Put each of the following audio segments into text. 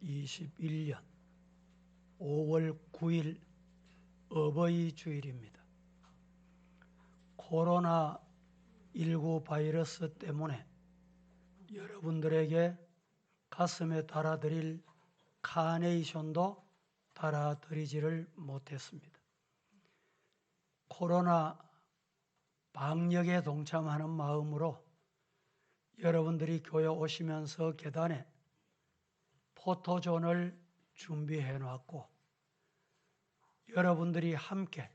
2021년 5월 9일 어버이 주일입니다. 코로나19 바이러스 때문에 여러분들에게 가슴에 달아드릴 카네이션도 달아드리지를 못했습니다. 코로나 방역에 동참하는 마음으로 여러분들이 교회 오시면서 계단에 포토존을 준비해 놨고, 여러분들이 함께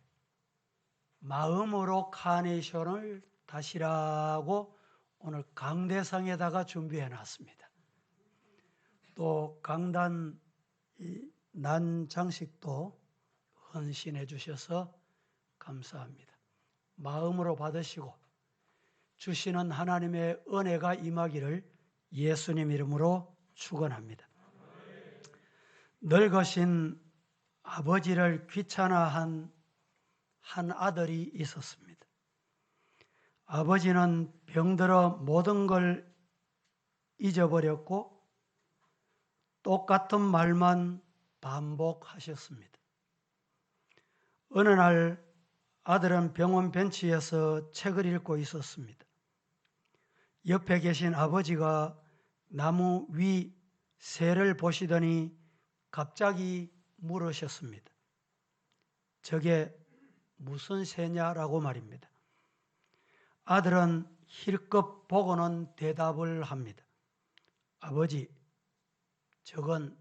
마음으로 카네이션을 다시라고 오늘 강대상에다가 준비해 놨습니다. 또 강단 난 장식도 헌신해 주셔서 감사합니다. 마음으로 받으시고 주시는 하나님의 은혜가 임하기를 예수님 이름으로 축원합니다. 늙으신 아버지를 귀찮아한 한 아들이 있었습니다. 아버지는 병들어 모든 걸 잊어버렸고 똑같은 말만 반복하셨습니다. 어느 날 아들은 병원 벤치에서 책을 읽고 있었습니다. 옆에 계신 아버지가 나무 위 새를 보시더니 갑자기 물으셨습니다. 저게 무슨 새냐라고 말입니다. 아들은 힐끗 보고는 대답을 합니다. 아버지, 저건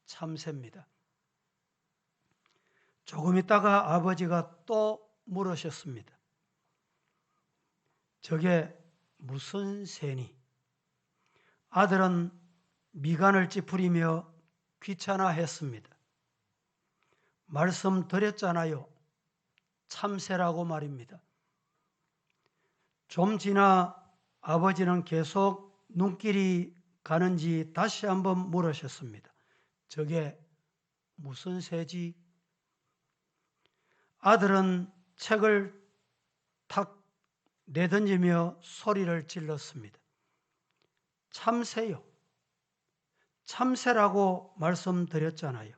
참새입니다. 조금 있다가 아버지가 또 물으셨습니다. 저게 무슨 새니? 아들은 미간을 찌푸리며 귀찮아했습니다. 말씀드렸잖아요. 참새라고 말입니다. 좀 지나 아버지는 계속 눈길이 가는지 다시 한번 물으셨습니다. 저게 무슨 새지? 아들은 책을 탁 내던지며 소리를 질렀습니다. 참새요. 참새라고 말씀드렸잖아요.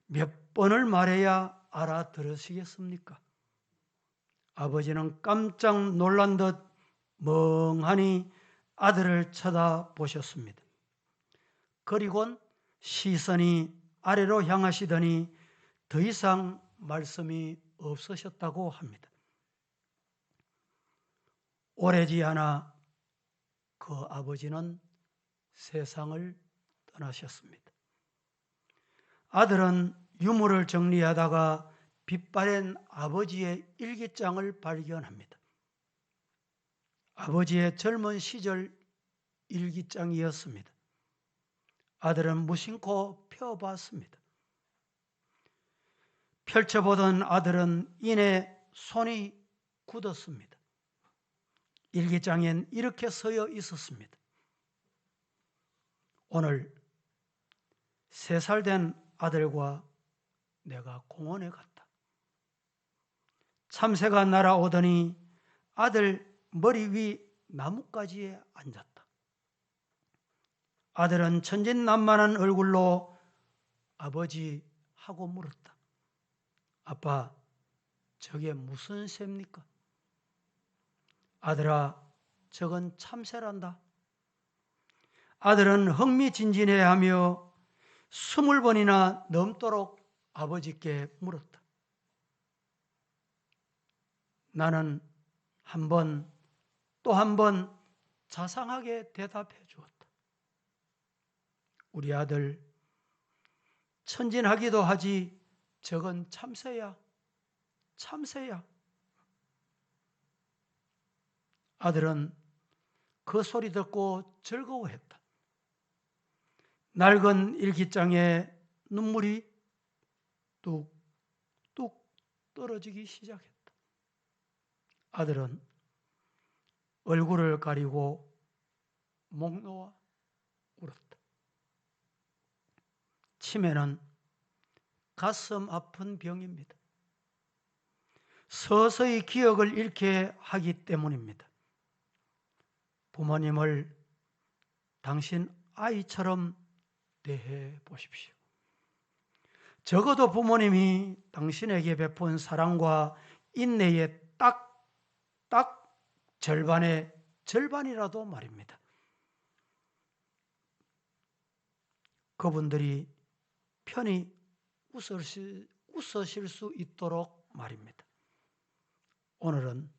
몇 번을 말해야 알아들으시겠습니까? 아버지는 깜짝 놀란 듯 멍하니 아들을 쳐다보셨습니다. 그리곤 시선이 아래로 향하시더니 더 이상 말씀이 없으셨다고 합니다. 오래지 않아 그 아버지는 세상을 떠나셨습니다. 아들은 유물을 정리하다가 빛바랜 아버지의 일기장을 발견합니다. 아버지의 젊은 시절 일기장이었습니다. 아들은 무심코 펴봤습니다. 펼쳐보던 아들은 이내 손이 굳었습니다. 일기장엔 이렇게 쓰여 있었습니다. 오늘 3살 된 아들과 내가 공원에 갔다. 참새가 날아오더니 아들 머리 위 나뭇가지에 앉았다. 아들은 천진난만한 얼굴로 아버지 하고 물었다. 아빠, 저게 무슨 새입니까? 아들아, 저건 참새란다. 아들은 흥미진진해하며 20번이나 넘도록 아버지께 물었다. 나는 한 번, 또 한 번 자상하게 대답해 주었다. 우리 아들, 천진하기도 하지 저건 참새야, 참새야. 아들은 그 소리 듣고 즐거워했다. 낡은 일기장에 눈물이 뚝뚝 떨어지기 시작했다. 아들은 얼굴을 가리고 목 놓아 울었다. 치매는 가슴 아픈 병입니다. 서서히 기억을 잃게 하기 때문입니다. 부모님을 당신 아이처럼 대해 보십시오. 적어도 부모님이 당신에게 베푼 사랑과 인내의 딱 절반의 절반이라도 말입니다. 그분들이 편히 웃으실 수 있도록 말입니다. 오늘은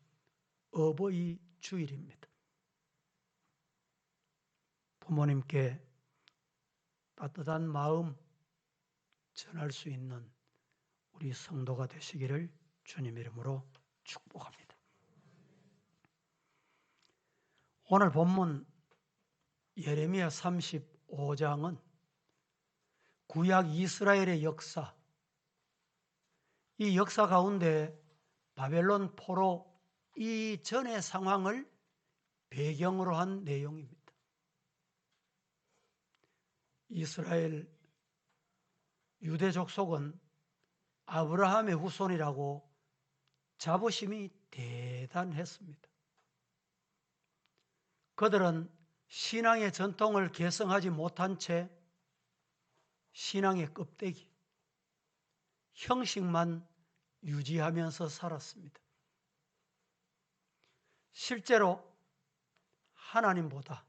어버이 주일입니다. 부모님께 따뜻한 마음 전할 수 있는 우리 성도가 되시기를 주님 이름으로 축복합니다. 오늘 본문 예레미야 35장은 구약 이스라엘의 역사, 이 역사 가운데 바벨론 포로 이전의 상황을 배경으로 한 내용입니다. 이스라엘 유대 족속은 아브라함의 후손이라고 자부심이 대단했습니다. 그들은 신앙의 전통을 계승하지 못한 채 신앙의 껍데기, 형식만 유지하면서 살았습니다. 실제로 하나님보다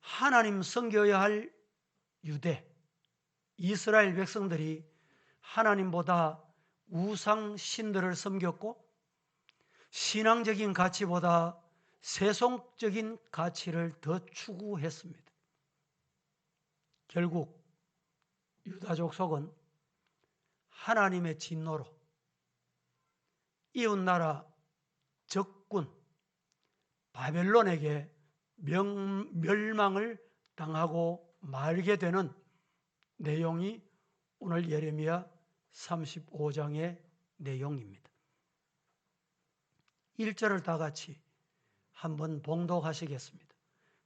하나님 섬겨야 할 유대, 이스라엘 백성들이 하나님보다 우상 신들을 섬겼고 신앙적인 가치보다 세속적인 가치를 더 추구했습니다. 결국 유다 족속은 하나님의 진노로 이웃나라 적군 바벨론에게 멸망을 당하고 말게 되는 내용이 오늘 예레미야 35장의 내용입니다. 1절을 다 같이 한번 봉독하시겠습니다.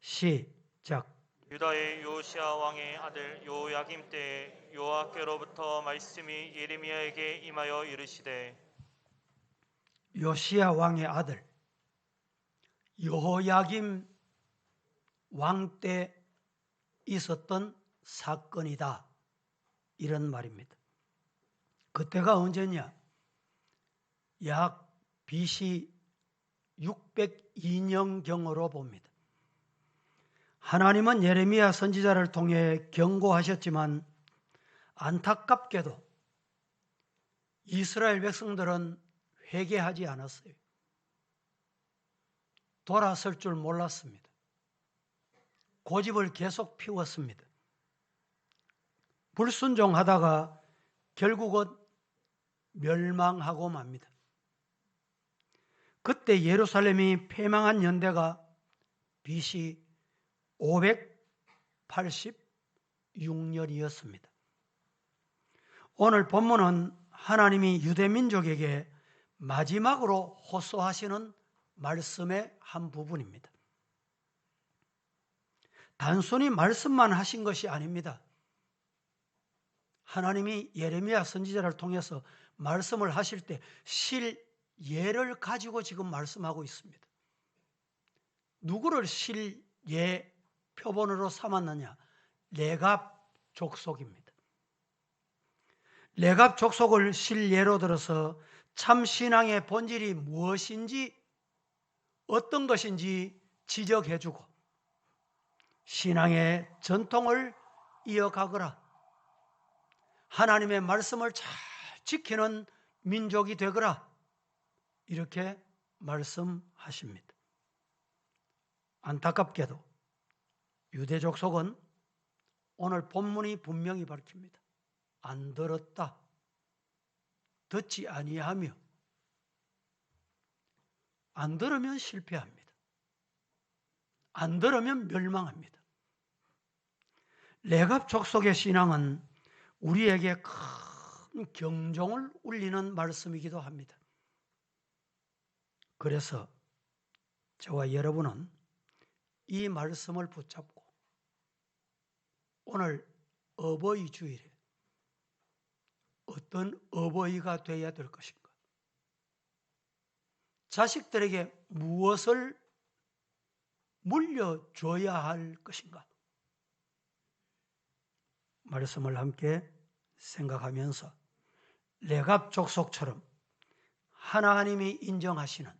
시작. 유다의 요시야 왕의 아들 요야김 때에 여호와께로부터 말씀이 예레미야에게 임하여 이르시되, 요시야 왕의 아들 여호야김 왕 때 있었던 사건이다, 이런 말입니다. 그때가 언제냐? 약 BC 602년경으로 봅니다. 하나님은 예레미야 선지자를 통해 경고하셨지만 안타깝게도 이스라엘 백성들은 회개하지 않았어요. 돌아설 줄 몰랐습니다. 고집을 계속 피웠습니다. 불순종하다가 결국은 멸망하고 맙니다. 그때 예루살렘이 패망한 연대가 BC 586년이었습니다. 오늘 본문은 하나님이 유대민족에게 마지막으로 호소하시는 말씀의 한 부분입니다. 단순히 말씀만 하신 것이 아닙니다. 하나님이 예레미야 선지자를 통해서 말씀을 하실 때 실예를 가지고 지금 말씀하고 있습니다. 누구를 실예 표본으로 삼았느냐? 레갑 족속입니다. 레갑 족속을 실예로 들어서 참신앙의 본질이 무엇인지, 어떤 것인지 지적해주고 신앙의 전통을 이어가거라, 하나님의 말씀을 잘 지키는 민족이 되거라, 이렇게 말씀하십니다. 안타깝게도 유대 족속은 오늘 본문이 분명히 밝힙니다. 안 들었다, 듣지 아니하며, 안 들으면 실패합니다. 안 들으면 멸망합니다. 레갑 족속의 신앙은 우리에게 큰 경종을 울리는 말씀이기도 합니다. 그래서 저와 여러분은 이 말씀을 붙잡고 오늘 어버이 주일에 어떤 어버이가 되어야 될 것인가? 자식들에게 무엇을 물려줘야 할 것인가? 말씀을 함께 생각하면서 레갑 족속처럼 하나님이 인정하시는,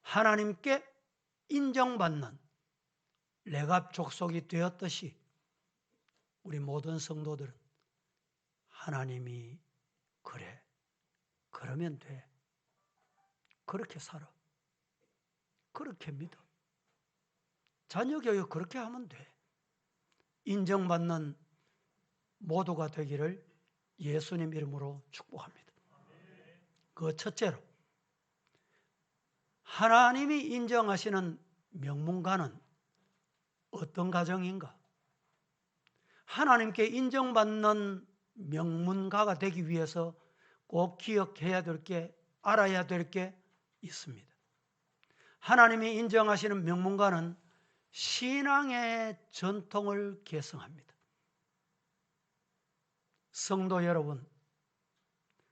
하나님께 인정받는 레갑 족속이 되었듯이 우리 모든 성도들은 하나님이 그래, 그러면 돼, 그렇게 살아, 그렇게 믿어, 자녀교육 그렇게 하면 돼, 인정받는 모두가 되기를 예수님 이름으로 축복합니다. 그 첫째로, 하나님이 인정하시는 명문가는 어떤 가정인가? 하나님께 인정받는 명문가가 되기 위해서 꼭 기억해야 될 게, 알아야 될 게 있습니다. 하나님이 인정하시는 명문가는 신앙의 전통을 계승합니다. 성도 여러분,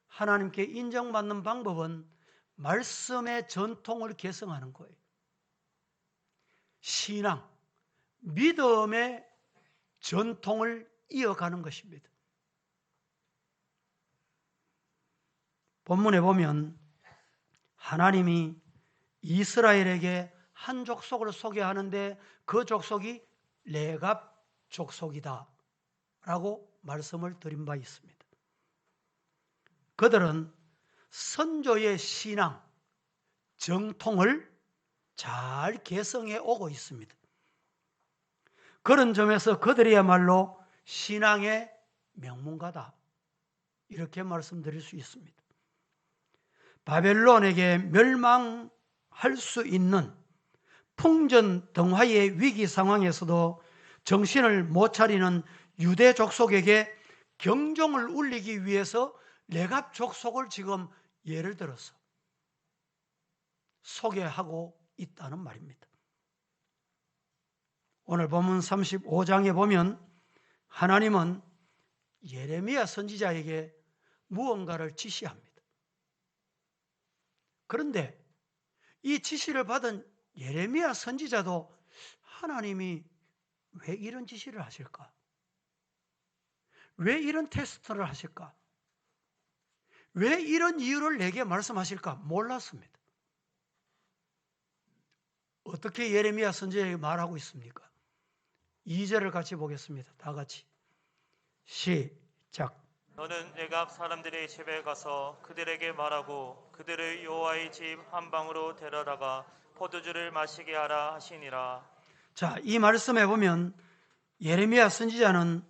하나님께 인정받는 방법은 말씀의 전통을 계승하는 거예요. 신앙, 믿음의 전통을 이어가는 것입니다. 본문에 보면 하나님이 이스라엘에게 한 족속을 소개하는데 그 족속이 레갑 족속이다 라고 말씀을 드린 바 있습니다. 그들은 선조의 신앙, 정통을 잘 계승해 오고 있습니다. 그런 점에서 그들이야말로 신앙의 명문가다, 이렇게 말씀드릴 수 있습니다. 바벨론에게 멸망할 수 있는 풍전등화의 위기 상황에서도 정신을 못 차리는 유대 족속에게 경종을 울리기 위해서 레갑 족속을 지금 예를 들어서 소개하고 있다는 말입니다. 오늘 본문 35장에 보면 하나님은 예레미야 선지자에게 무언가를 지시합니다. 그런데 이 지시를 받은 예레미야 선지자도 하나님이 왜 이런 지시를 하실까? 왜 이런 테스트를 하실까? 왜 이런 이유를 내게 말씀하실까? 몰랐습니다. 어떻게 예레미야 선지자에게 말하고 있습니까? 2절을 같이 보겠습니다. 다 같이 시작. 너는 레갑 사람들의 집에 가서 그들에게 말하고 그들을 여호와의 집 한 방으로 데려다가 포도주를 마시게 하라 하시니라. 자, 이 말씀에 보면 예레미야 선지자는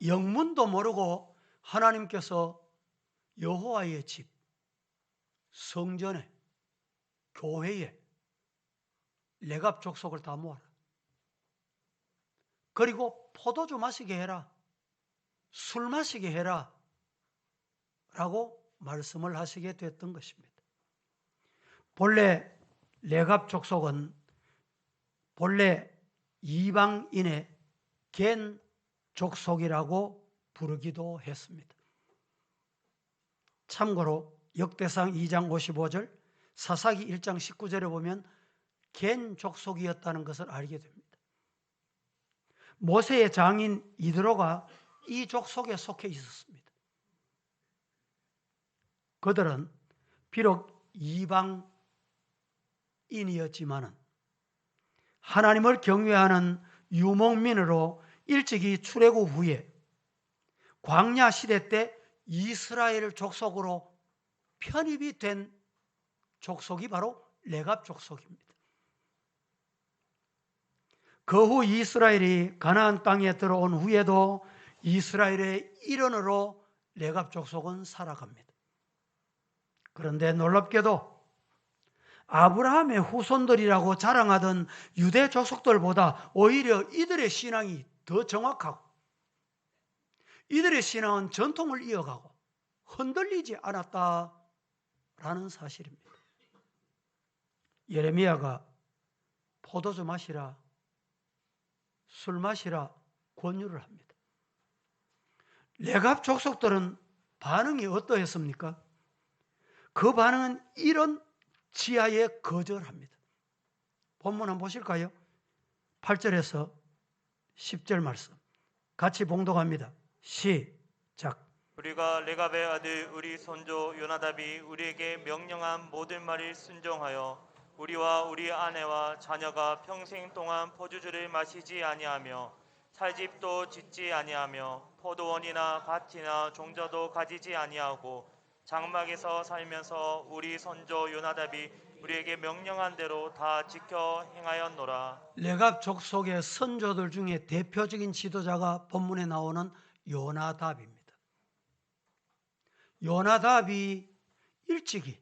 영문도 모르고 하나님께서 여호와의 집, 성전에, 교회에 레갑 족속을 다 모아라. 그리고 포도주 마시게 해라, 술 마시게 해라 라고 말씀을 하시게 됐던 것입니다. 본래 레갑 족속은 본래 이방인의 겐 족속이라고 부르기도 했습니다. 참고로 역대상 2장 55절, 사사기 1장 19절에 보면 겐 족속이었다는 것을 알게 됩니다. 모세의 장인 이드로가 이 족속에 속해 있었습니다. 그들은 비록 이방인이었지만 하나님을 경외하는 유목민으로 일찍이 출애굽 후에 광야 시대 때 이스라엘 족속으로 편입이 된 족속이 바로 레갑 족속입니다. 그 후 이스라엘이 가나안 땅에 들어온 후에도 이스라엘의 일원으로 레갑 족속은 살아갑니다. 그런데 놀랍게도 아브라함의 후손들이라고 자랑하던 유대 족속들보다 오히려 이들의 신앙이 더 정확하고 이들의 신앙은 전통을 이어가고 흔들리지 않았다라는 사실입니다. 예레미야가 포도주 마시라, 술 마시라 권유를 합니다. 레갑 족속들은 반응이 어떠했습니까? 그 반응은 이런 지하에 거절합니다. 본문 한번 보실까요? 8절에서 10절 말씀 같이 봉독합니다. 시작. 우리가 레갑의 아들 우리 손조 요나답이 우리에게 명령한 모든 말을 순종하여 우리와 우리 아내와 자녀가 평생 동안 포도주를 마시지 아니하며 살집도 짓지 아니하며 포도원이나 밭이나 종자도 가지지 아니하고 장막에서 살면서 우리 손조 요나답이 우리에게 명령한 대로 다 지켜 행하였노라. 레갑 족속의 선조들 중에 대표적인 지도자가 본문에 나오는 요나답입니다. 요나답이 일찍이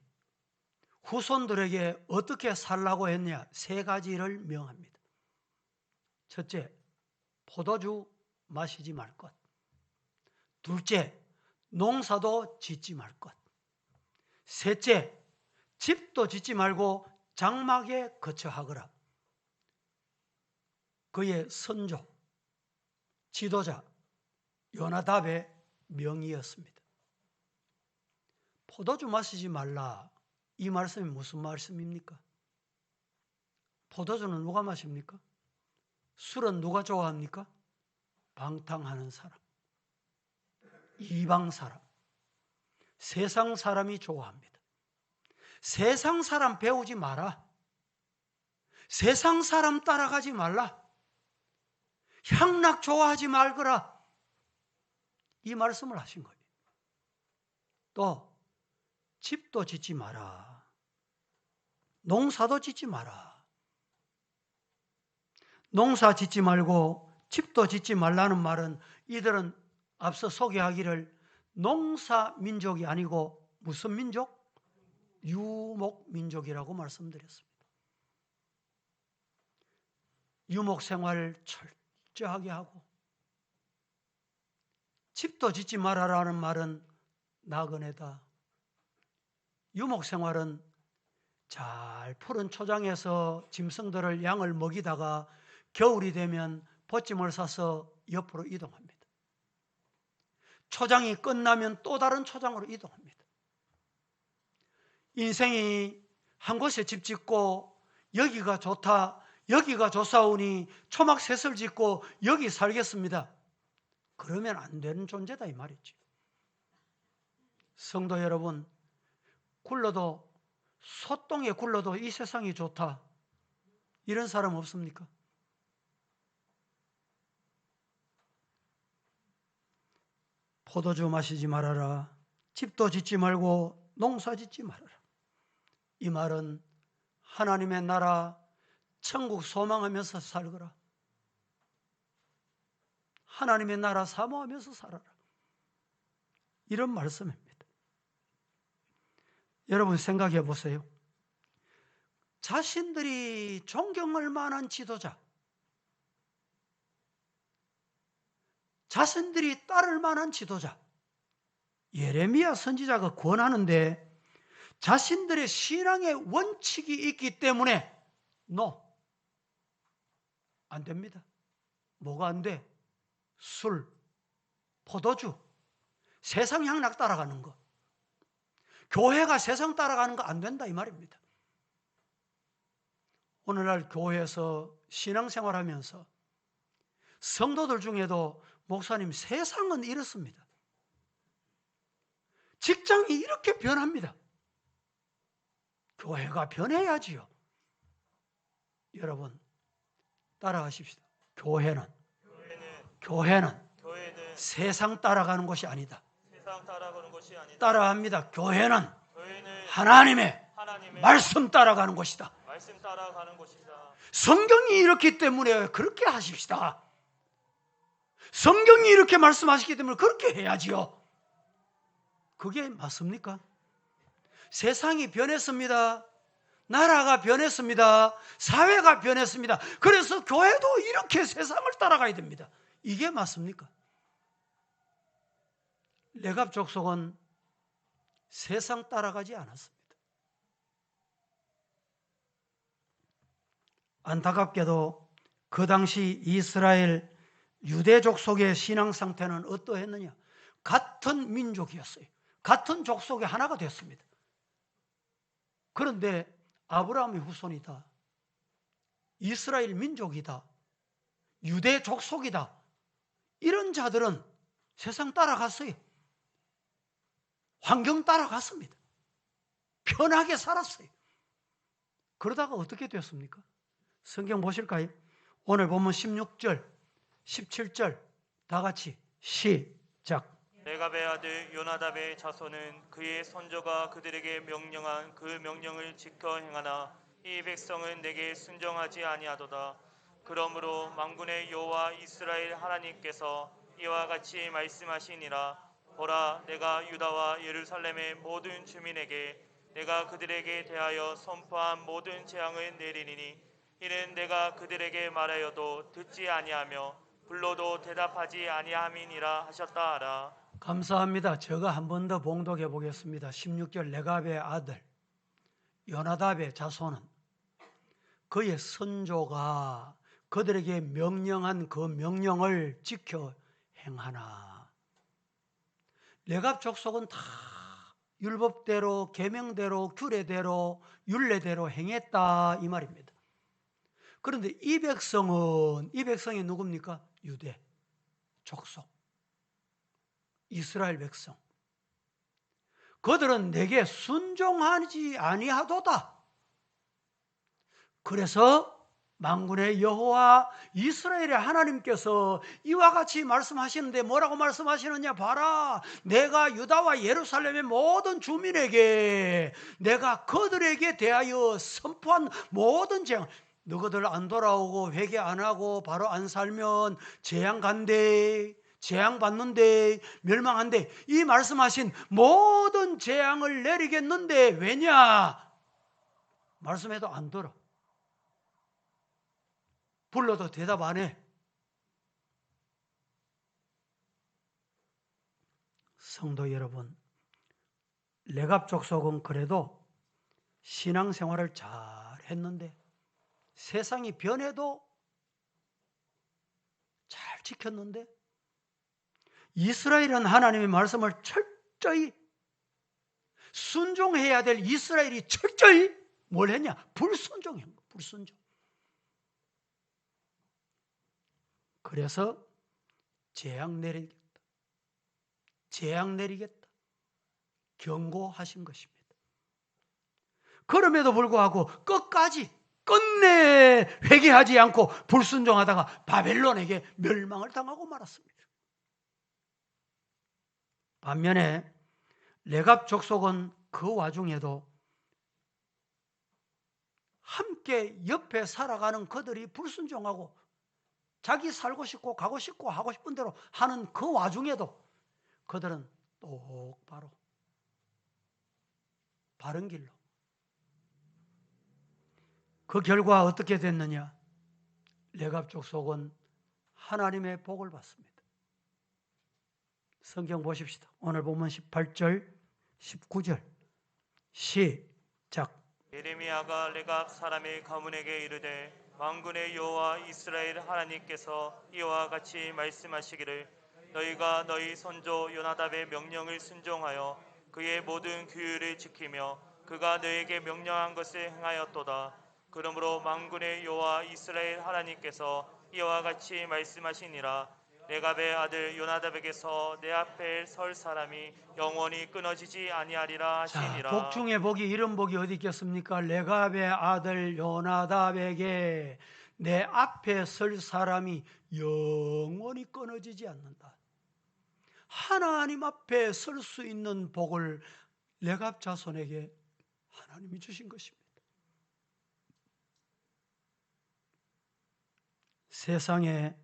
후손들에게 어떻게 살라고 했냐? 세 가지를 명합니다. 첫째, 포도주 마시지 말 것. 둘째, 농사도 짓지 말 것. 셋째, 집도 짓지 말고 장막에 거처하거라. 그의 선조, 지도자 요나답의 명의였습니다. 포도주 마시지 말라. 이 말씀이 무슨 말씀입니까? 포도주는 누가 마십니까? 술은 누가 좋아합니까? 방탕하는 사람, 이방 사람, 세상 사람이 좋아합니다. 세상 사람 배우지 마라. 세상 사람 따라가지 말라. 향락 좋아하지 말거라. 이 말씀을 하신 거예요. 또 집도 짓지 마라. 농사도 짓지 마라. 농사 짓지 말고 집도 짓지 말라는 말은 이들은 앞서 소개하기를 농사 민족이 아니고 무슨 민족? 유목 민족이라고 말씀드렸습니다. 유목 생활을 철저하게 하고 집도 짓지 말아라는 말은 나그네다. 유목 생활은 잘 푸른 초장에서 짐승들을 양을 먹이다가 겨울이 되면 보찜을 사서 옆으로 이동합니다. 초장이 끝나면 또 다른 초장으로 이동합니다. 인생이 한 곳에 집 짓고 여기가 좋다, 여기가 좋사오니 초막셋을 짓고 여기 살겠습니다. 그러면 안 되는 존재다 이 말이죠. 성도 여러분, 굴러도 소똥에 굴러도 이 세상이 좋다. 이런 사람 없습니까? 포도주 마시지 말아라. 집도 짓지 말고 농사 짓지 말아라. 이 말은 하나님의 나라 천국 소망하면서 살거라. 하나님의 나라 사모하면서 살아라. 이런 말씀입니다. 여러분 생각해 보세요. 자신들이 존경할 만한 지도자, 자신들이 따를 만한 지도자, 예레미야 선지자가 권하는데 자신들의 신앙의 원칙이 있기 때문에 안 됩니다. 뭐가 안 돼? 술, 포도주, 세상 향락 따라가는 거. 교회가 세상 따라가는 거 안 된다 이 말입니다. 오늘날 교회에서 신앙생활하면서 성도들 중에도 목사님 세상은 이렇습니다. 직장이 이렇게 변합니다. 교회가 변해야지요. 여러분 따라가십시다. 교회는 세상 따라가는 것이 아니다. 따라합니다. 교회는 하나님의 말씀 따라가는 것이다. 성경이 이렇기 때문에 그렇게 하십시다. 성경이 이렇게 말씀하시기 때문에 그렇게 해야지요. 그게 맞습니까? 세상이 변했습니다. 나라가 변했습니다. 사회가 변했습니다. 그래서 교회도 이렇게 세상을 따라가야 됩니다. 이게 맞습니까? 레갑 족속은 세상 따라가지 않았습니다. 안타깝게도 그 당시 이스라엘 유대 족속의 신앙 상태는 어떠했느냐? 같은 민족이었어요. 같은 족속의 하나가 됐습니다. 그런데 아브라함의 후손이다. 이스라엘 민족이다. 유대 족속이다. 이런 자들은 세상 따라갔어요. 환경 따라갔습니다. 편하게 살았어요. 그러다가 어떻게 되었습니까? 성경 보실까요? 오늘 보면 16절, 17절 다 같이 시작. 레갑의 아들 요나답의 자손은 그의 선조가 그들에게 명령한 그 명령을 지켜 행하나 이 백성은 내게 순종하지 아니하도다. 그러므로 만군의 여호와 이스라엘 하나님께서 이와 같이 말씀하시니라. 보라, 내가 유다와 예루살렘의 모든 주민에게 내가 그들에게 대하여 선포한 모든 재앙을 내리니 이는 내가 그들에게 말하여도 듣지 아니하며 불러도 대답하지 아니함이니라 하셨다 하라. 감사합니다. 제가 한 번 더 봉독해 보겠습니다. 16절 레갑의 아들 요나답의 자손은 그의 선조가 그들에게 명령한 그 명령을 지켜 행하나. 레갑 족속은 다 율법대로 계명대로 규례대로 율례대로 행했다 이 말입니다. 그런데 이 백성이 누굽니까? 유대 족속 이스라엘 백성. 그들은 내게 순종하지 아니하도다. 그래서 만군의 여호와 이스라엘의 하나님께서 이와 같이 말씀하시는데 뭐라고 말씀하시느냐? 봐라, 내가 유다와 예루살렘의 모든 주민에게 내가 그들에게 대하여 선포한 모든 재앙, 너희들 안 돌아오고 회개 안 하고 바로 안 살면 재앙 간대, 재앙 받는데, 멸망한데, 이 말씀하신 모든 재앙을 내리겠는데 왜냐? 말씀해도 안 들어. 불러도 대답 안 해. 성도 여러분, 레갑 족속은 그래도 신앙생활을 잘 했는데 세상이 변해도 잘 지켰는데 이스라엘은 하나님의 말씀을 철저히 순종해야 될 이스라엘이 철저히 뭘 했냐? 불순종한 거, 불순종. 그래서 재앙 내리겠다 경고하신 것입니다. 그럼에도 불구하고 끝내 회개하지 않고 불순종하다가 바벨론에게 멸망을 당하고 말았습니다. 반면에 레갑 족속은 그 와중에도 함께 옆에 살아가는 그들이 불순종하고 자기 살고 싶고 가고 싶고 하고 싶은 대로 하는 그 와중에도 그들은 똑바로 바른 길로. 그 결과 어떻게 됐느냐? 레갑 족속은 하나님의 복을 받습니다. 성경 보십시다. 오늘 보면 18절, 19절 시작. 예레미야가 레갑 사람의 가문에게 이르되 만군의 여호와 이스라엘 하나님께서 이와 같이 말씀하시기를 너희가 너희 선조 요나답의 명령을 순종하여 그의 모든 규율을 지키며 그가 너희에게 명령한 것을 행하였도다. 그러므로 만군의 여호와 이스라엘 하나님께서 이와 같이 말씀하시니라. 레갑의 아들 요나답에게서 내 앞에 설 사람이 영원히 끊어지지 아니하리라 자, 하시니라. 복 중에 복이 이런 복이 어디 있겠습니까? 레갑의 아들 요나답에게 내 앞에 설 사람이 영원히 끊어지지 않는다. 하나님 앞에 설 수 있는 복을 레갑 자손에게 하나님이 주신 것입니다. 세상에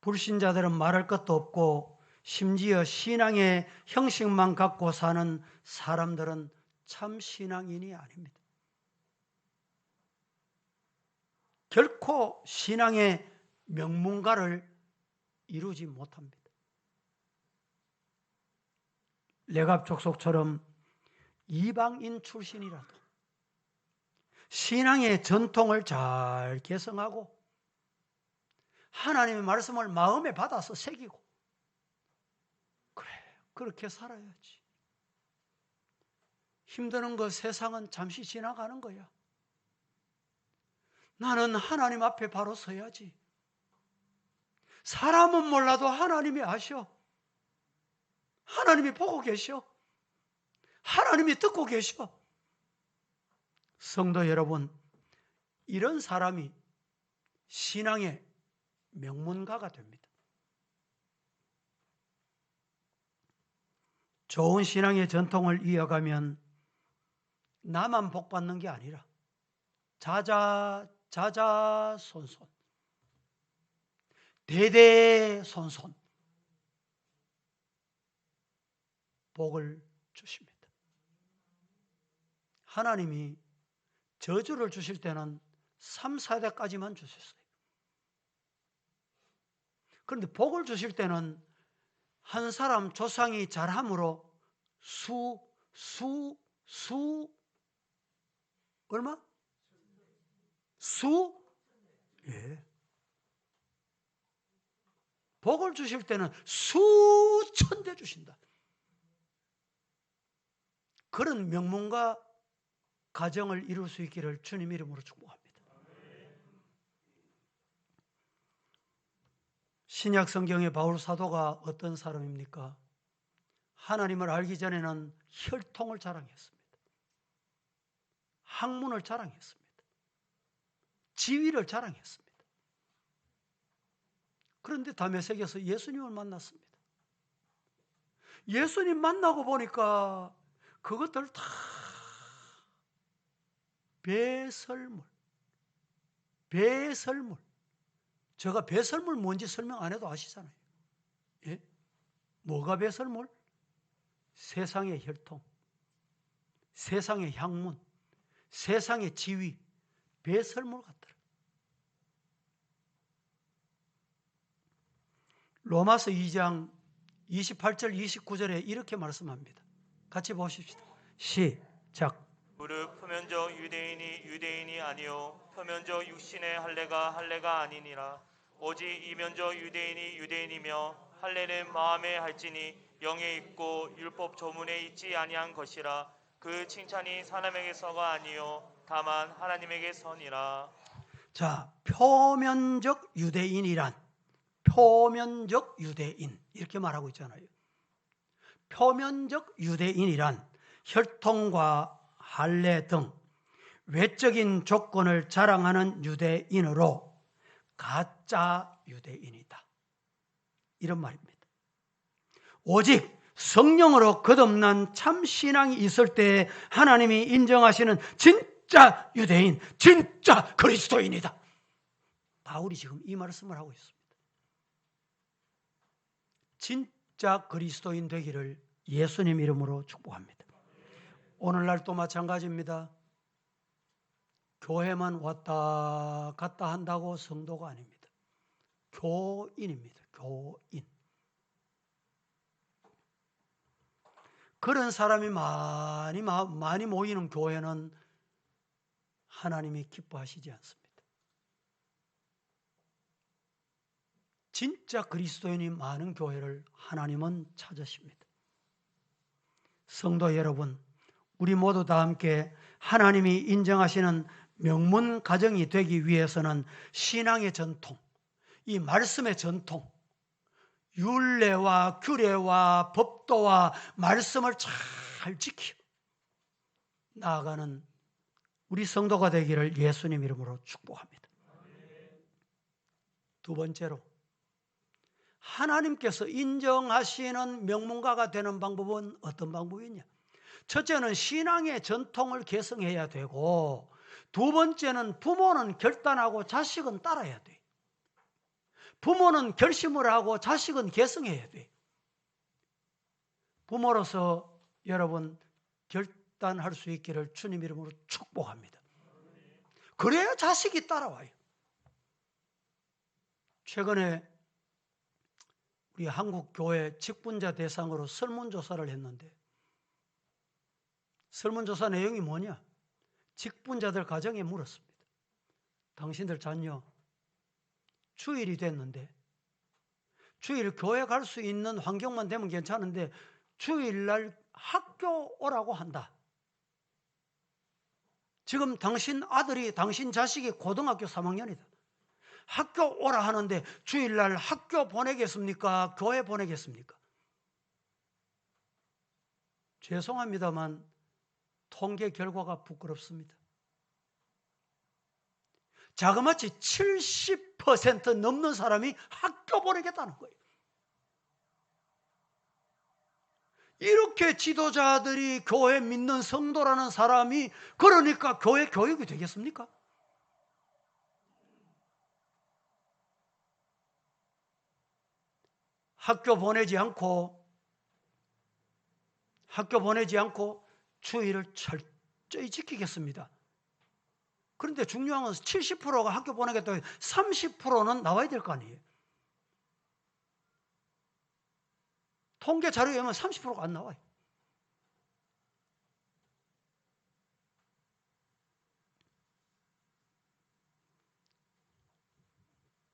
불신자들은 말할 것도 없고 심지어 신앙의 형식만 갖고 사는 사람들은 참 신앙인이 아닙니다. 결코 신앙의 명문가를 이루지 못합니다. 레갑 족속처럼 이방인 출신이라도 신앙의 전통을 잘 개성하고 하나님의 말씀을 마음에 받아서 새기고 그래, 그렇게 살아야지. 힘드는 거 세상은 잠시 지나가는 거야. 나는 하나님 앞에 바로 서야지. 사람은 몰라도 하나님이 아셔. 하나님이 보고 계셔. 하나님이 듣고 계셔. 성도 여러분, 이런 사람이 신앙의 명문가가 됩니다. 좋은 신앙의 전통을 이어가면 나만 복받는 게 아니라 자자손손, 대대손손 복을 주십니다. 하나님이 저주를 주실 때는 3, 4대까지만 주셨어요. 그런데 복을 주실 때는 한 사람 조상이 잘함으로 얼마? 예. 복을 주실 때는 수천 대 주신다. 그런 명문가 가정을 이룰 수 있기를 주님 이름으로 축복합니다. 신약 성경의 바울 사도가 어떤 사람입니까? 하나님을 알기 전에는 혈통을 자랑했습니다. 학문을 자랑했습니다. 지위를 자랑했습니다. 그런데 다메섹에서 예수님을 만났습니다. 예수님 만나고 보니까 그것들 다 배설물. 제가 배설물 뭔지 설명 안 해도 아시잖아요. 예? 뭐가 배설물? 세상의 혈통, 세상의 학문, 세상의 지위, 배설물 같더라. 로마서 2장 28절 29절에 이렇게 말씀합니다. 같이 보십시다. 시작. 무릇 표면적 유대인이 아니요 표면적 육신의 할례가 아니니라. 오직 이면적 유대인이며 할례는 마음에 할지니 영에 있고 율법 조문에 있지 아니한 것이라. 그 칭찬이 사람에게서가 아니요 다만 하나님에게서니라. 자, 표면적 유대인이란 표면적 유대인 이렇게 말하고 있잖아요. 표면적 유대인이란 혈통과 할례 등 외적인 조건을 자랑하는 유대인으로 가짜 유대인이다. 이런 말입니다. 오직 성령으로 거듭난 참 신앙이 있을 때 하나님이 인정하시는 진짜 유대인, 진짜 그리스도인이다. 바울이 지금 이 말씀을 하고 있습니다. 진짜 그리스도인 되기를 예수님 이름으로 축복합니다. 오늘날도 마찬가지입니다. 교회만 왔다 갔다 한다고 성도가 아닙니다. 교인입니다. 교인. 그런 사람이 많이 모이는 교회는 하나님이 기뻐하시지 않습니다. 진짜 그리스도인이 많은 교회를 하나님은 찾으십니다. 성도 여러분, 우리 모두 다 함께 하나님이 인정하시는 명문 가정이 되기 위해서는 신앙의 전통, 이 말씀의 전통, 율례와 규례와 법도와 말씀을 잘 지켜 나아가는 우리 성도가 되기를 예수님 이름으로 축복합니다. 두 번째로, 하나님께서 인정하시는 명문가가 되는 방법은 어떤 방법이냐? 첫째는 신앙의 전통을 계승해야 되고, 두 번째는 부모는 결단하고 자식은 따라야 돼. 부모는 결심을 하고 자식은 계승해야 돼. 부모로서 여러분 결단할 수 있기를 주님 이름으로 축복합니다. 그래야 자식이 따라와요. 최근에 우리 한국교회 직분자 대상으로 설문조사를 했는데, 설문조사 내용이 뭐냐? 직분자들 가정에 물었습니다. 당신들 자녀 주일이 됐는데, 주일 교회 갈 수 있는 환경만 되면 괜찮은데 주일날 학교 오라고 한다. 지금 당신 아들이, 당신 자식이 고등학교 3학년이다. 학교 오라 하는데 주일날 학교 보내겠습니까? 교회 보내겠습니까? 죄송합니다만 통계 결과가 부끄럽습니다. 자그마치 70% 넘는 사람이 학교 보내겠다는 거예요. 이렇게 지도자들이 교회 믿는 성도라는 사람이 그러니까 교회 교육이 되겠습니까? 학교 보내지 않고 주의를 철저히 지키겠습니다. 그런데 중요한 건 70%가 학교 보내겠다고 30%는 나와야 될 거 아니에요. 통계 자료에 보면 30%가 안 나와요.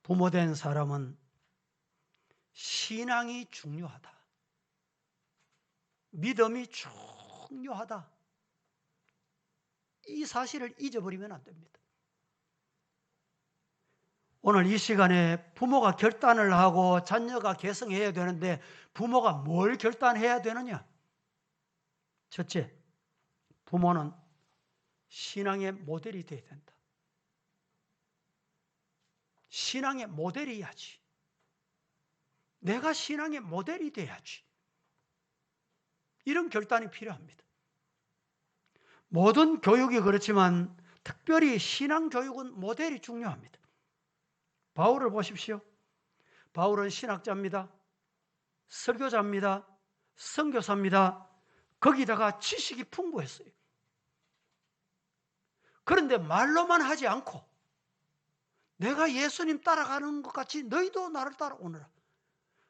부모 된 사람은 신앙이 중요하다. 믿음이 중요하다. 이 사실을 잊어버리면 안 됩니다. 오늘 이 시간에 부모가 결단을 하고 자녀가 계승해야 되는데 부모가 뭘 결단해야 되느냐? 첫째, 부모는 신앙의 모델이 되어야 된다. 신앙의 모델이야지. 내가 신앙의 모델이 돼야지. 이런 결단이 필요합니다. 모든 교육이 그렇지만 특별히 신앙 교육은 모델이 중요합니다. 바울을 보십시오. 바울은 신학자입니다. 설교자입니다. 선교사입니다. 거기다가 지식이 풍부했어요. 그런데 말로만 하지 않고 내가 예수님 따라가는 것 같이 너희도 나를 따라오너라.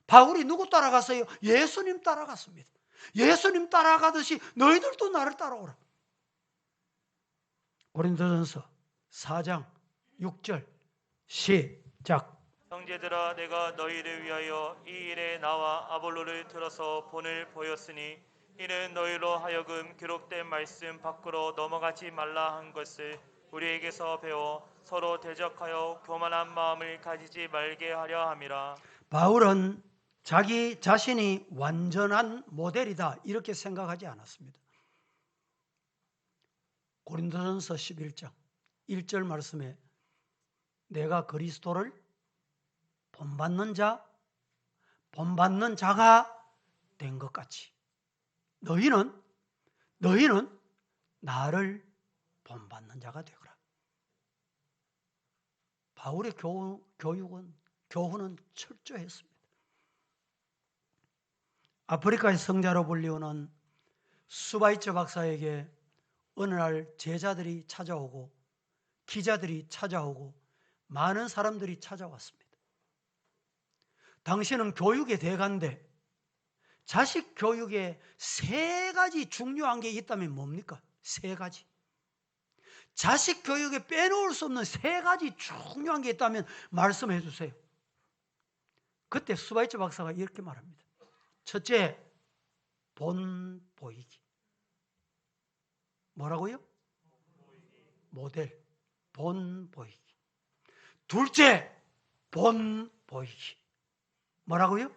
바울이 누구 따라갔어요? 예수님 따라갔습니다. 예수님 따라가듯이 너희들도 나를 따라오라. 고린도전서 4장 6절 시작. 형제들아, 내가 너희를 위하여 이 일에 나와 아볼로를 들어서 본을 보였으니 이는 너희로 하여금 기록된 말씀 밖으로 넘어가지 말라 한 것을 우리에게서 배워 서로 대적하여 교만한 마음을 가지지 말게 하려 함이라. 바울은 자기 자신이 완전한 모델이다 이렇게 생각하지 않았습니다. 고린도전서 11장 1절 말씀에 내가 그리스도를 본받는 자가 된 것 같이 너희는 나를 본받는 자가 되거라. 바울의 교훈은 철저했습니다. 아프리카의 성자로 불리우는 수바이처 박사에게 어느 날 제자들이 찾아오고 기자들이 찾아오고 많은 사람들이 찾아왔습니다. 당신은 교육의 대가인데 자식 교육에 3가지 중요한 게 있다면 뭡니까? 3가지. 자식 교육에 빼놓을 수 없는 3가지 중요한 게 있다면 말씀해 주세요. 그때 수바이처 박사가 이렇게 말합니다. 첫째, 본 보이기. 뭐라고요? 모델, 본 보이기. 둘째, 본 보이기. 뭐라고요?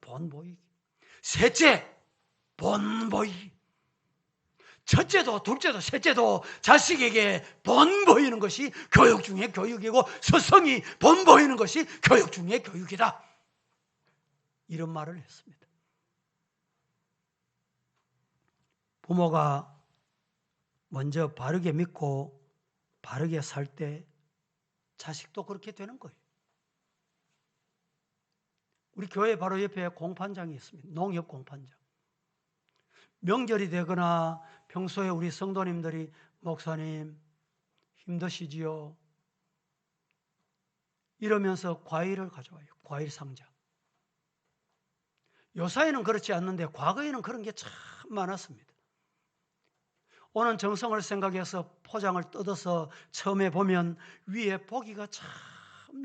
본 보이기. 셋째, 본 보이기. 첫째도 둘째도 셋째도 자식에게 본 보이는 것이 교육 중의 교육이고 스승이 본 보이는 것이 교육 중의 교육이다. 이런 말을 했습니다. 부모가 먼저 바르게 믿고 바르게 살 때 자식도 그렇게 되는 거예요. 우리 교회 바로 옆에 공판장이 있습니다. 농협 공판장. 명절이 되거나 평소에 우리 성도님들이 목사님 힘드시지요? 이러면서 과일을 가져와요. 과일 상자. 요사이는 그렇지 않는데 과거에는 그런 게 참 많았습니다. 오는 정성을 생각해서 포장을 뜯어서 처음에 보면 위에 보기가 참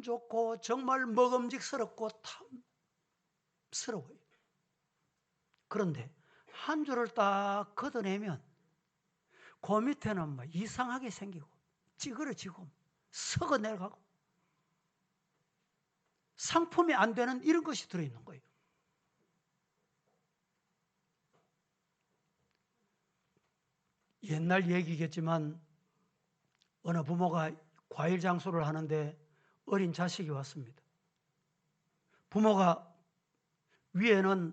좋고 정말 먹음직스럽고 탐스러워요. 그런데 한 줄을 딱 걷어내면 그 밑에는 뭐 이상하게 생기고 찌그러지고 썩어 내려가고 상품이 안 되는 이런 것이 들어있는 거예요. 옛날 얘기겠지만 어느 부모가 과일 장수를 하는데 어린 자식이 왔습니다. 부모가 위에는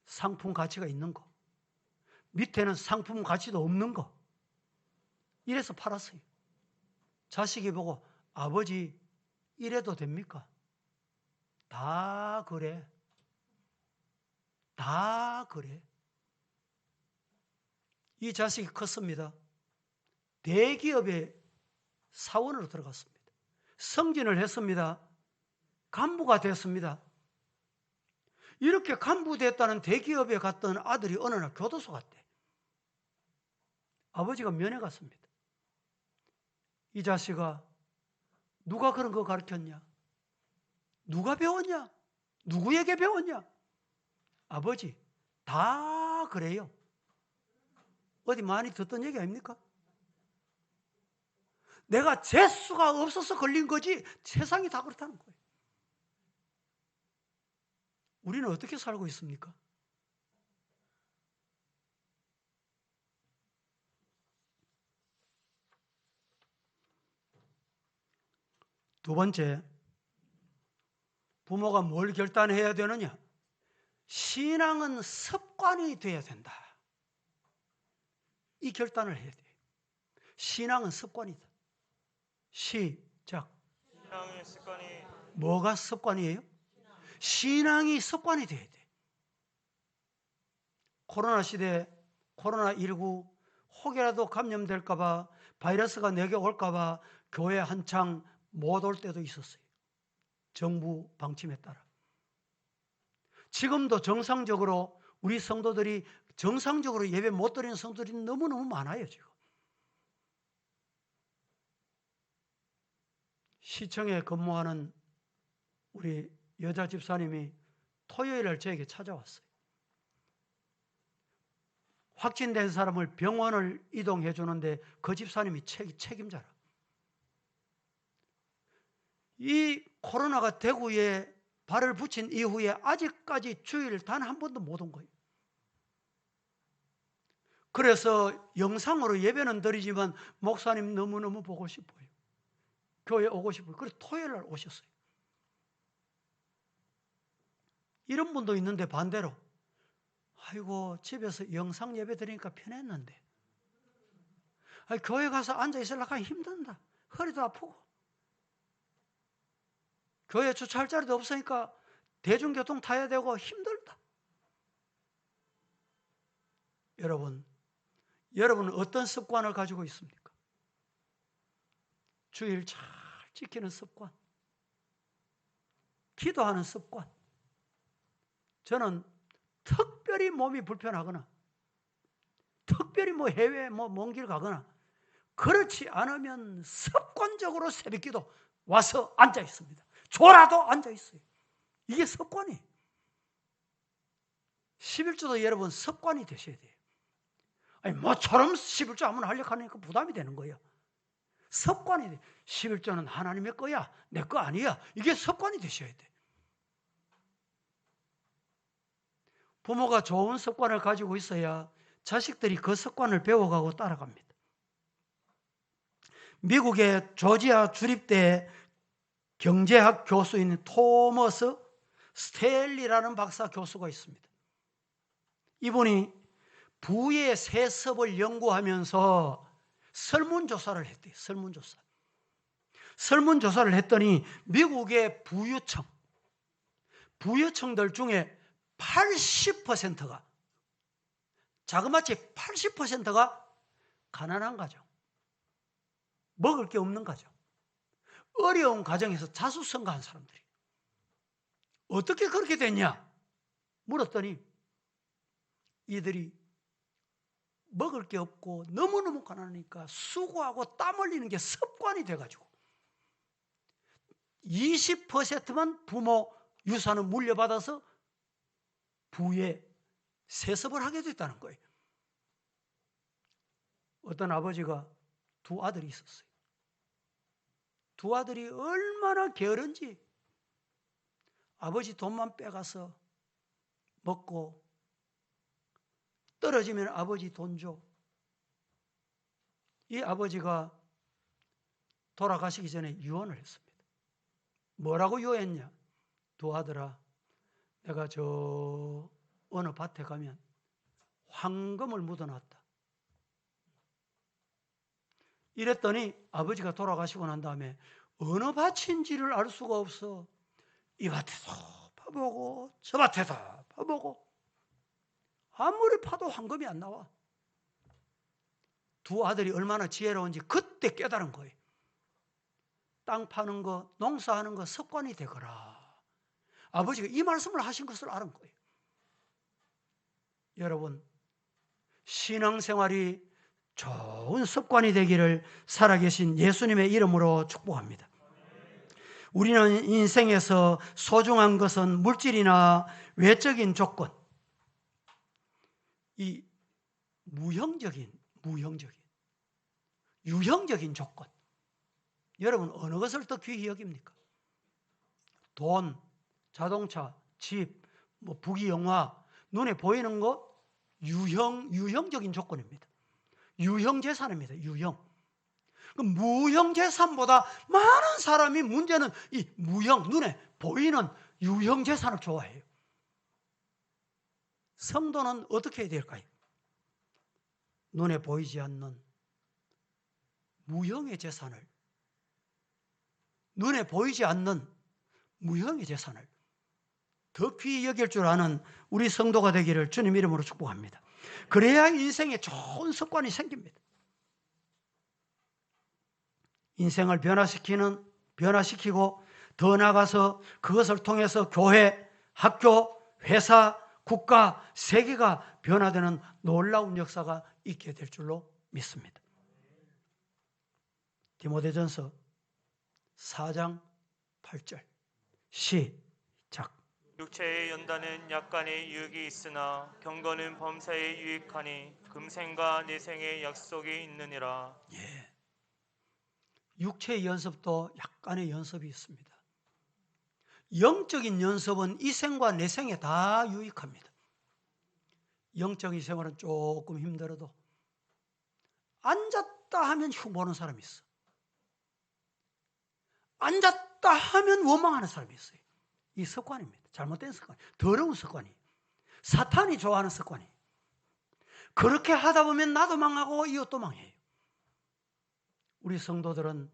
상품 가치가 있는 거, 밑에는 상품 가치도 없는 거, 이래서 팔았어요. 자식이 보고 아버지 이래도 됩니까? 다 그래. 다 그래. 이 자식이 컸습니다. 대기업의 사원으로 들어갔습니다. 승진을 했습니다. 간부가 됐습니다. 이렇게 간부 됐다는 대기업에 갔던 아들이 어느 날 교도소 갔대. 아버지가 면회 갔습니다. 이 자식아, 누가 그런 거 가르쳤냐? 누가 배웠냐? 누구에게 배웠냐? 아버지, 다 그래요. 어디 많이 듣던 얘기 아닙니까? 내가 재수가 없어서 걸린 거지 세상이 다 그렇다는 거예요. 우리는 어떻게 살고 있습니까? 두 번째, 부모가 뭘 결단해야 되느냐? 신앙은 습관이 돼야 된다. 이 결단을 해야 돼요. 신앙은 습관이다. 시작. 신앙의 습관이 뭐가 습관이에요? 신앙이 습관이 돼야 돼. 코로나 시대, 코로나19 혹여라도 감염될까 봐, 바이러스가 내게 올까 봐 교회 한창 못 올 때도 있었어요. 정부 방침에 따라. 지금도 정상적으로 우리 성도들이 정상적으로 예배 못 드리는 성도들이 너무너무 많아요, 지금. 시청에 근무하는 우리 여자 집사님이 토요일날 저에게 찾아왔어요. 확진된 사람을 병원을 이동해 주는데 그 집사님이 책임자라. 이 코로나가 대구에 발을 붙인 이후에 아직까지 주일 단 한 번도 못 온 거예요. 그래서 영상으로 예배는 드리지만 목사님 너무너무 보고 싶어요. 교회 오고 싶어요. 그래서 토요일 날 오셨어요. 이런 분도 있는데 반대로 아이고 집에서 영상 예배 드리니까 편했는데 교회 가서 앉아 있으려고 하면 힘든다. 허리도 아프고 교회 주차할 자리도 없으니까 대중교통 타야 되고 힘들다. 여러분은 어떤 습관을 가지고 있습니까? 주일 잘 지키는 습관, 기도하는 습관. 저는 특별히 몸이 불편하거나 특별히 해외 먼 길 가거나 그렇지 않으면 습관적으로 새벽기도 와서 앉아 있습니다. 졸아도 앉아 있어요. 이게 습관이에요. 11조도 여러분 습관이 되셔야 돼요. 아니 모처럼 11조 한번 하려고 하니까 부담이 되는 거예요. 습관이 돼. 11조는 하나님의 거야. 내 거 아니야. 이게 습관이 되셔야 돼. 부모가 좋은 습관을 가지고 있어야 자식들이 그 습관을 배워가고 따라갑니다. 미국의 조지아 주립대 경제학 교수인 토머스 스텔리라는 박사 교수가 있습니다. 이분이 부의 세습을 연구하면서 설문조사를 했대요. 설문조사를 했더니 미국의 부유층들 중에 80%가 자그마치 80%가 가난한 가정, 먹을 게 없는 가정, 어려운 가정에서 자수성가한 사람들이 어떻게 그렇게 됐냐 물었더니 이들이 먹을 게 없고 너무너무 가난하니까 수고하고 땀 흘리는 게 습관이 돼가지고 20%만 부모 유산을 물려받아서 부에 세습을 하게 됐다는 거예요. 어떤 아버지가 두 아들이 있었어요. 두 아들이 얼마나 게으른지 아버지 돈만 빼가서 먹고 떨어지면 아버지 돈 줘. 이 아버지가 돌아가시기 전에 유언을 했습니다. 뭐라고 유언했냐? 두 아들아, 내가 저 어느 밭에 가면 황금을 묻어놨다. 이랬더니 아버지가 돌아가시고 난 다음에 어느 밭인지를 알 수가 없어. 이 밭에서 파보고 저 밭에서 파보고 아무리 파도 황금이 안 나와. 두 아들이 얼마나 지혜로운지 그때 깨달은 거예요. 땅 파는 거, 농사하는 거 습관이 되거라. 아버지가 이 말씀을 하신 것을 알은 거예요. 여러분, 신앙생활이 좋은 습관이 되기를 살아계신 예수님의 이름으로 축복합니다. 우리는 인생에서 소중한 것은 물질이나 외적인 조건, 이 유형적인 조건. 여러분, 어느 것을 더 귀히 여깁니까? 돈, 자동차, 집, 부귀영화, 눈에 보이는 것, 유형적인 조건입니다. 유형재산입니다. 무형재산보다 많은 사람이 문제는 이 눈에 보이는 유형재산을 좋아해요. 성도는 어떻게 해야 될까요? 눈에 보이지 않는 무형의 재산을, 눈에 보이지 않는 무형의 재산을 더 귀히 여길 줄 아는 우리 성도가 되기를 주님 이름으로 축복합니다. 그래야 인생에 좋은 습관이 생깁니다. 인생을 변화시키고 더 나아가서 그것을 통해서 교회, 학교, 회사, 국가, 세계가 변화되는 놀라운 역사가 있게 될 줄로 믿습니다. 디모데전서 4장 8절 시작. 육체의 연단은 약간의 유익이 있으나 경건은 범사에 유익하니 금생과 내생의 약속이 있느니라. 예. 육체의 연습도 약간의 연습이 있습니다. 영적인 연습은 이 생과 내생에 다 유익합니다. 영적인 생활은 조금 힘들어도 앉았다 하면 흉 보는 사람이 있어. 앉았다 하면 원망하는 사람이 있어요. 이 습관입니다. 잘못된 습관, 더러운 습관이, 사탄이 좋아하는 습관이. 그렇게 하다 보면 나도 망하고 이웃도 망해요. 우리 성도들은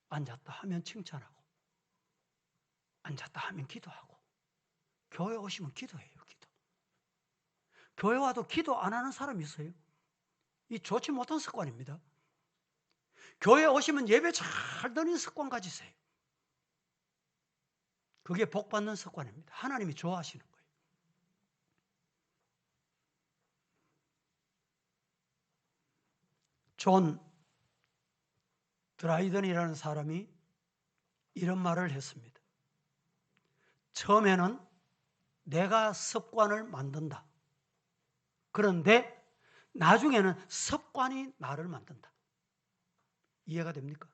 앉았다 하면 칭찬하고, 앉았다 하면 기도하고, 교회 오시면 기도해요. 교회 와도 기도 안 하는 사람이 있어요. 이 좋지 못한 습관입니다. 교회 오시면 예배 잘 드리는 습관 가지세요. 그게 복 받는 습관입니다. 하나님이 좋아하시는 거예요. 존 드라이던이라는 사람이 이런 말을 했습니다. 처음에는 내가 습관을 만든다. 그런데 나중에는 습관이 나를 만든다. 이해가 됩니까?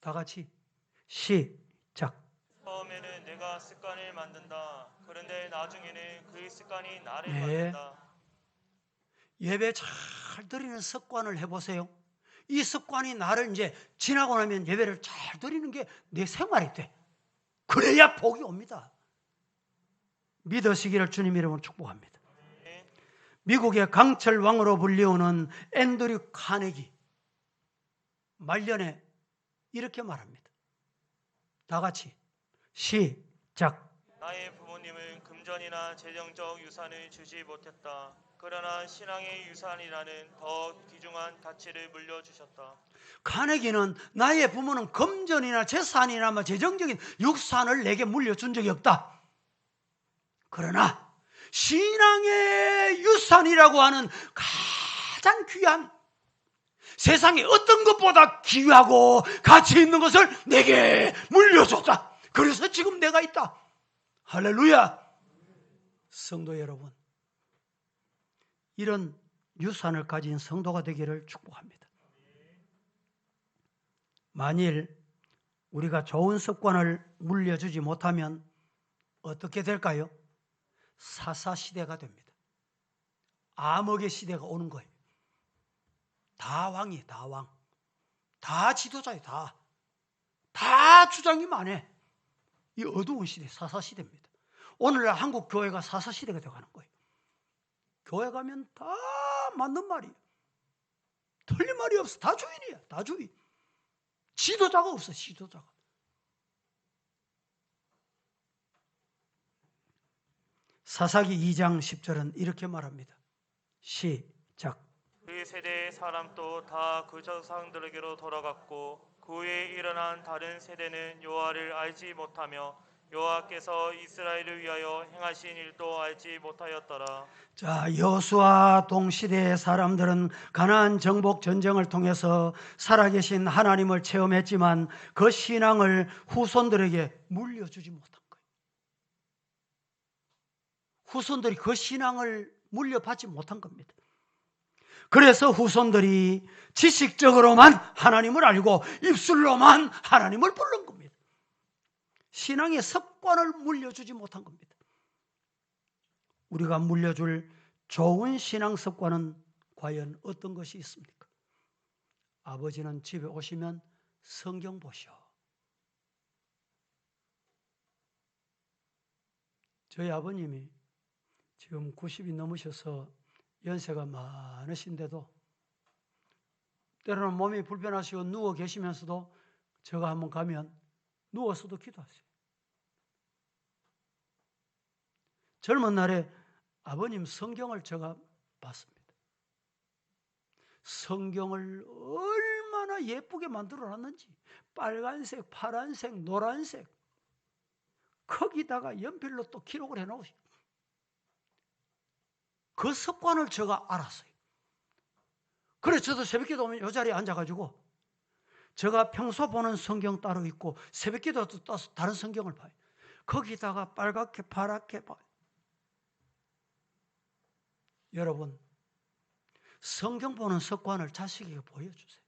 다 같이 시작. 처음에는 내가 습관을 만든다. 그런데 나중에는 그 습관이 나를 네. 만든다. 예배 잘 드리는 습관을 해보세요. 이 습관이 나를 이제 지나고 나면 예배를 잘 드리는 게 내 생활이 돼. 그래야 복이 옵니다. 믿으시기를 주님 이름으로 축복합니다. 미국의 강철 왕으로 불리우는 앤드류 카네기 말년에 이렇게 말합니다. 다 같이 시작. 나의 부모님은 금전이나 재정적 유산을 주지 못했다. 그러나 신앙의 유산이라는 더 귀중한 가치를 물려주셨다. 카네기는 나의 부모는 금전이나 재산이나 재정적인 유산을 내게 물려준 적이 없다. 그러나 신앙의 유산이라고 하는 가장 귀한, 세상에 어떤 것보다 귀하고 가치 있는 것을 내게 물려줬다. 그래서 지금 내가 있다. 할렐루야. 성도 여러분, 이런 유산을 가진 성도가 되기를 축복합니다. 만일 우리가 좋은 습관을 물려주지 못하면 어떻게 될까요? 사사시대가 됩니다. 암흑의 시대가 오는 거예요. 다 왕이에요. 다 왕. 다 지도자예요. 다 주장이 많아. 이 어두운 시대, 사사시대입니다. 오늘날 한국 교회가 사사시대가 되어가는 거예요. 교회 가면 다 맞는 말이에요. 틀린 말이 없어. 다 주인이야. 다 주인. 지도자가 없어. 지도자가. 사사기 2장 10절은 이렇게 말합니다. 시작. 그 세대의 사람도 다 그 조상들에게로 돌아갔고 그 후에 일어난 다른 세대는 여호와를 알지 못하며 여호와께서 이스라엘을 위하여 행하신 일도 알지 못하였더라. 자, 여호수아 동시대의 사람들은 가나안 정복 전쟁을 통해서 살아계신 하나님을 체험했지만 그 신앙을 후손들에게 물려주지 못한 거예요. 후손들이 그 신앙을 물려받지 못한 겁니다. 그래서 후손들이 지식적으로만 하나님을 알고 입술로만 하나님을 부른 겁니다. 신앙의 습관을 물려주지 못한 겁니다. 우리가 물려줄 좋은 신앙 습관은 과연 어떤 것이 있습니까? 아버지는 집에 오시면 성경 보시오. 저희 아버님이 지금 90이 넘으셔서 연세가 많으신데도 때로는 몸이 불편하시고 누워 계시면서도 제가 한번 가면 누워서도 기도하세요. 젊은 날에 아버님 성경을 제가 봤습니다. 성경을 얼마나 예쁘게 만들어 놨는지 빨간색, 파란색, 노란색 거기다가 연필로 또 기록을 해놓으시고 그 습관을 제가 알았어요. 그래서 저도 새벽기도 오면 이 자리에 앉아가지고 제가 평소 보는 성경 따로 있고 새벽기도도 따서 다른 성경을 봐요. 거기다가 빨갛게 파랗게 봐요. 여러분, 성경 보는 습관을 자식에게 보여주세요.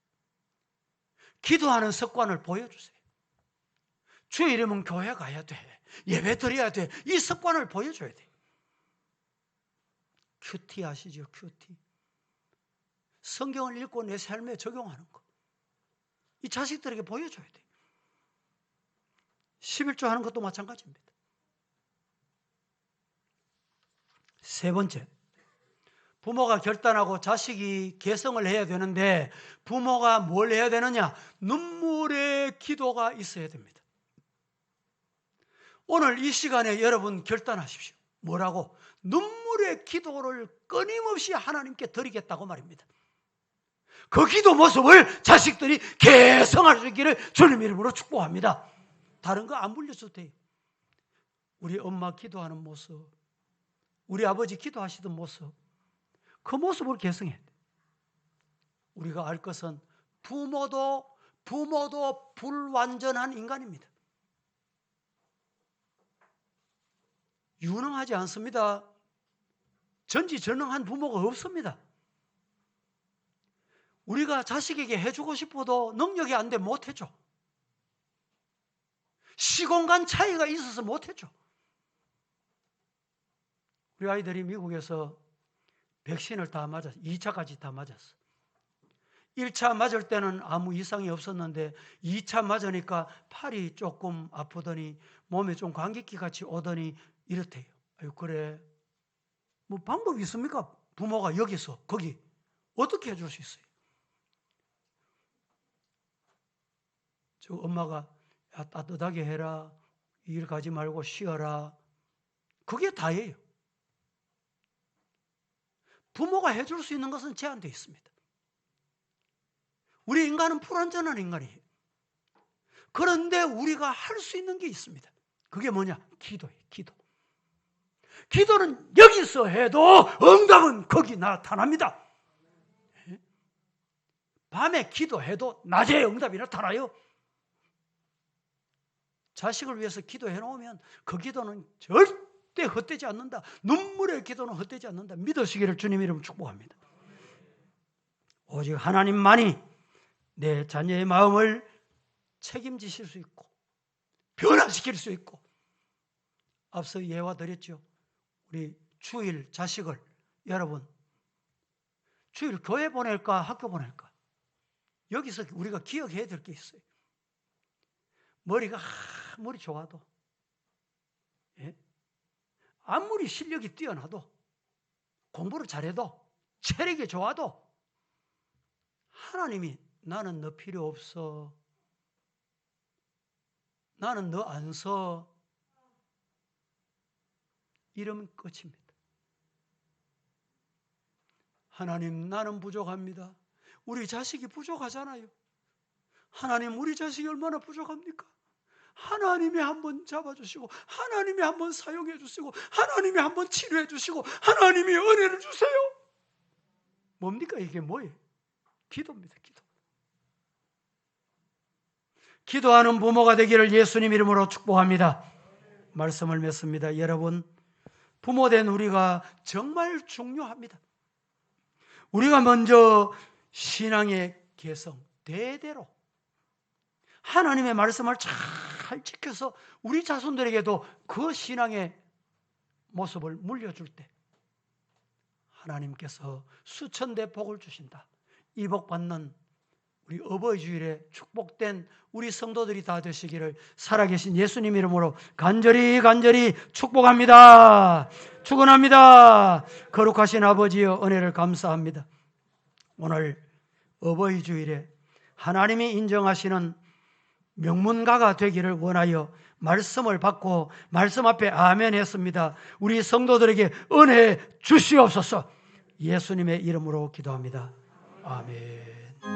기도하는 습관을 보여주세요. 주의 이름은 교회 가야 돼. 예배 드려야 돼. 이 습관을 보여줘야 돼. 큐티 아시죠? 큐티. 성경을 읽고 내 삶에 적용하는 거. 이 자식들에게 보여줘야 돼. 11조 하는 것도 마찬가지입니다. 세 번째, 부모가 결단하고 자식이 개성을 해야 되는데 부모가 뭘 해야 되느냐? 눈물의 기도가 있어야 됩니다. 오늘 이 시간에 여러분 결단하십시오. 뭐라고? 눈물의 기도를 끊임없이 하나님께 드리겠다고 말입니다. 그 기도 모습을 자식들이 개성할 수 있기를 주님 이름으로 축복합니다. 다른 거 안 불려줘도 돼요. 우리 엄마 기도하는 모습, 우리 아버지 기도하시던 모습, 그 모습을 개성해야 돼. 우리가 알 것은 부모도 불완전한 인간입니다. 유능하지 않습니다. 전지전능한 부모가 없습니다. 우리가 자식에게 해주고 싶어도 능력이 안 돼 못해줘. 시공간 차이가 있어서 못해줘. 우리 아이들이 미국에서 백신을 다 맞았어. 2차까지 다 맞았어. 1차 맞을 때는 아무 이상이 없었는데 2차 맞으니까 팔이 조금 아프더니 몸에 좀 감기기 같이 오더니 이렇대요. 아유, 그래. 뭐 방법이 있습니까? 부모가 여기서 거기 어떻게 해줄 수 있어요? 저 엄마가 야, 따뜻하게 해라. 일 가지 말고 쉬어라. 그게 다예요. 부모가 해줄 수 있는 것은 제한되어 있습니다. 우리 인간은 불완전한 인간이에요. 그런데 우리가 할 수 있는 게 있습니다. 그게 뭐냐? 기도예요. 기도. 기도는 여기서 해도 응답은 거기 나타납니다. 밤에 기도해도 낮에 응답이 나타나요. 자식을 위해서 기도해 놓으면 그 기도는 절대 헛되지 않는다. 눈물의 기도는 헛되지 않는다. 믿으시기를 주님 이름 축복합니다. 오직 하나님만이 내 자녀의 마음을 책임지실 수 있고 변화시킬 수 있고 앞서 예화 드렸죠. 우리 주일 자식을 여러분 주일 교회 보낼까 학교 보낼까? 여기서 우리가 기억해야 될 게 있어요. 머리가 아무리 좋아도 아무리 실력이 뛰어나도 공부를 잘해도 체력이 좋아도 하나님이 나는 너 필요 없어. 나는 너 안 써. 이러면 끝입니다. 하나님 나는 부족합니다. 우리 자식이 부족하잖아요. 하나님 우리 자식이 얼마나 부족합니까? 하나님이 한번 잡아주시고 하나님이 한번 사용해 주시고 하나님이 한번 치료해 주시고 하나님이 은혜를 주세요. 뭡니까 이게 뭐예요? 기도입니다. 기도. 기도하는 부모가 되기를 예수님 이름으로 축복합니다. 말씀을 맺습니다. 여러분 부모된 우리가 정말 중요합니다. 우리가 먼저 신앙의 개성 대대로 하나님의 말씀을 잘 지켜서 우리 자손들에게도 그 신앙의 모습을 물려줄 때 하나님께서 수천대 복을 주신다. 이 복 받는 우리 어버이 주일에 축복된 우리 성도들이 다 되시기를 살아계신 예수님 이름으로 간절히 축복합니다. 축원합니다. 거룩하신 아버지여 은혜를 감사합니다. 오늘 어버이 주일에 하나님이 인정하시는 명문가가 되기를 원하여 말씀을 받고 말씀 앞에 아멘 했습니다. 우리 성도들에게 은혜 주시옵소서. 예수님의 이름으로 기도합니다. 아멘.